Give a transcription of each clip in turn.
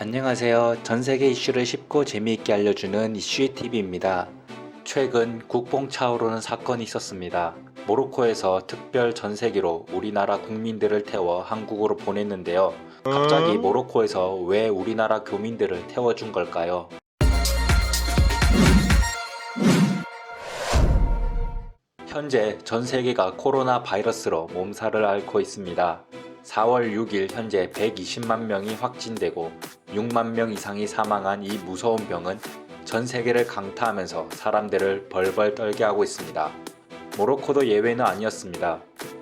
안녕하세요. 전세계 이슈를 쉽고 재미있게 알려주는 이슈TV입니다. 최근 국뽕 차오르는 사건이 있었습니다. 모로코에서 특별 전세기로 우리나라 국민들을 태워 한국으로 보냈는데요. 갑자기 모로코에서 왜 우리나라 교민들을 태워준 걸까요? 현재 전 세계가 코로나 바이러스로 몸살을 앓고 있습니다. 4월 6일 현재 120만 명이 확진되고 6만 명 이상이 사망한 이 무서운 병은 전 세계를 강타하면서 사람들을 벌벌 떨게 하고 있습니다. 모로코도 예외는 아니었습니다.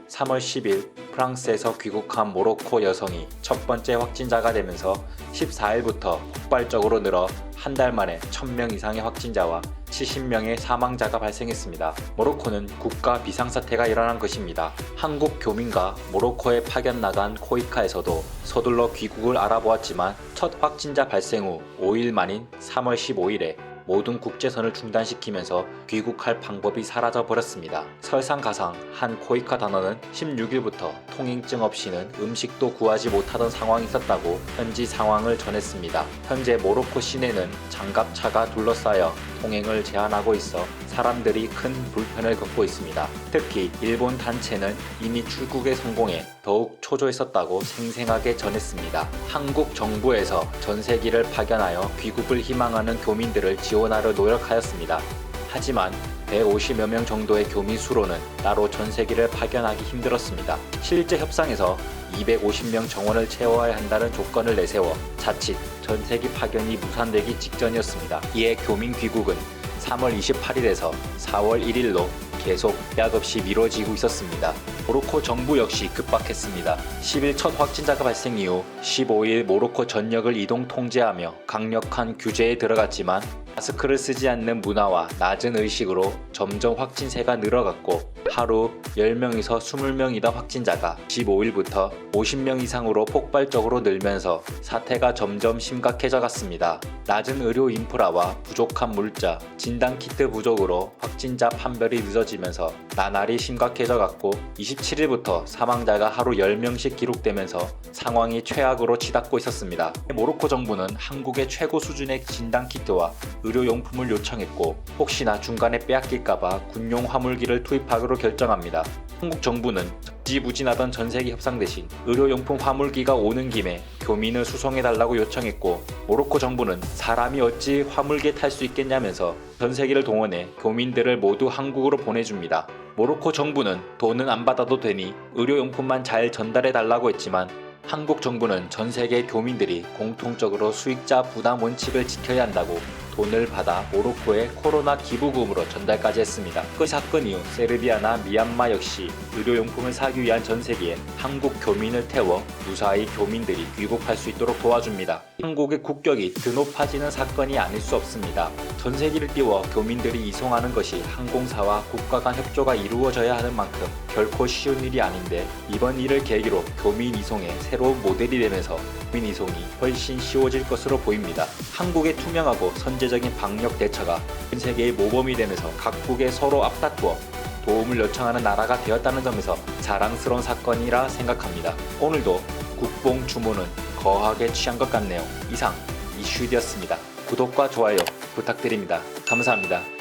3월 10일 프랑스에서 귀국한 모로코 여성이 첫 번째 확진자가 되면서 14일부터 폭발적으로 늘어 한 달 만에 1000명 이상의 확진자와 70명의 사망자가 발생했습니다. 모로코는 국가 비상사태가 일어난 것입니다. 한국 교민과 모로코에 파견 나간 코이카에서도 서둘러 귀국을 알아보았지만 첫 확진자 발생 후 5일 만인 3월 15일에 모든 국제선을 중단시키면서 귀국할 방법이 사라져 버렸습니다. 설상가상 한 코이카 단원은 16일부터 통행증 없이는 음식도 구하지 못하던 상황이 있었다고 현지 상황을 전했습니다. 현재 모로코 시내는 장갑차가 둘러싸여 통행을 제한하고 있어 사람들이 큰 불편을 겪고 있습니다. 특히 일본 단체는 이미 출국에 성공해 더욱 초조했었다고 생생하게 전했습니다. 한국 정부에서 전세기를 파견하여 귀국을 희망하는 교민들을 지원하려 노력하였습니다. 하지만 150여 명 정도의 교민 수로는 따로 전세기를 파견하기 힘들었습니다. 실제 협상에서 250명 정원을 채워야 한다는 조건을 내세워 자칫 전세기 파견이 무산되기 직전이었습니다. 이에 교민 귀국은 3월 28일에서 4월 1일로 계속 약없이 미뤄지고 있었습니다. 모로코 정부 역시 급박했습니다. 10일 첫 확진자가 발생 이후 15일 모로코 전역을 이동 통제하며 강력한 규제에 들어갔지만 마스크를 쓰지 않는 문화와 낮은 의식으로 점점 확진세가 늘어갔고 하루 10명에서 20명이던 확진자가 15일부터 50명 이상으로 폭발적으로 늘면서 사태가 점점 심각해져 갔습니다. 낮은 의료 인프라와 부족한 물자, 진단키트 부족으로 확진자 판별이 늦어지면서 나날이 심각해져 갔고 27일부터 사망자가 하루 10명씩 기록되면서 상황이 최악으로 치닫고 있었습니다. 모로코 정부는 한국의 최고 수준의 진단키트와 의료용품을 요청했고 혹시나 중간에 빼앗길까봐 군용 화물기를 투입하기로 결정합니다. 한국 정부는 지부진하던 전세기 협상 대신 의료용품 화물기가 오는 김에 교민을 수송해달라고 요청했고 모로코 정부는 사람이 어찌 화물기에 탈 수 있겠냐면서 전세기를 동원해 교민들을 모두 한국으로 보내줍니다. 모로코 정부는 돈은 안 받아도 되니 의료용품만 잘 전달해달라고 했지만 한국 정부는 전 세계 교민들이 공통적으로 수익자 부담 원칙을 지켜야 한다고 돈을 받아 모로코에 코로나 기부금으로 전달까지 했습니다. 그 사건 이후 세르비아나 미얀마 역시 의료용품을 사기 위한 전세기에 한국 교민을 태워 무사히 교민들이 귀국할 수 있도록 도와줍니다. 한국의 국격이 드높아지는 사건이 아닐 수 없습니다. 전세기를 띄워 교민들이 이송하는 것이 항공사와 국가 간 협조가 이루어져야 하는 만큼 결코 쉬운 일이 아닌데 이번 일을 계기로 교민 이송의 새로운 모델이 되면서 교민 이송이 훨씬 쉬워질 것으로 보입니다. 한국의 투명하고 선제적인 방역 대처가 전 세계의 모범이 되면서 각국에 서로 앞다투어 도움을 요청하는 나라가 되었다는 점에서 자랑스러운 사건이라 생각합니다. 오늘도 국뽕 주문은 거하게 취한 것 같네요. 이상 이슈디였습니다. 구독과 좋아요 부탁드립니다. 감사합니다.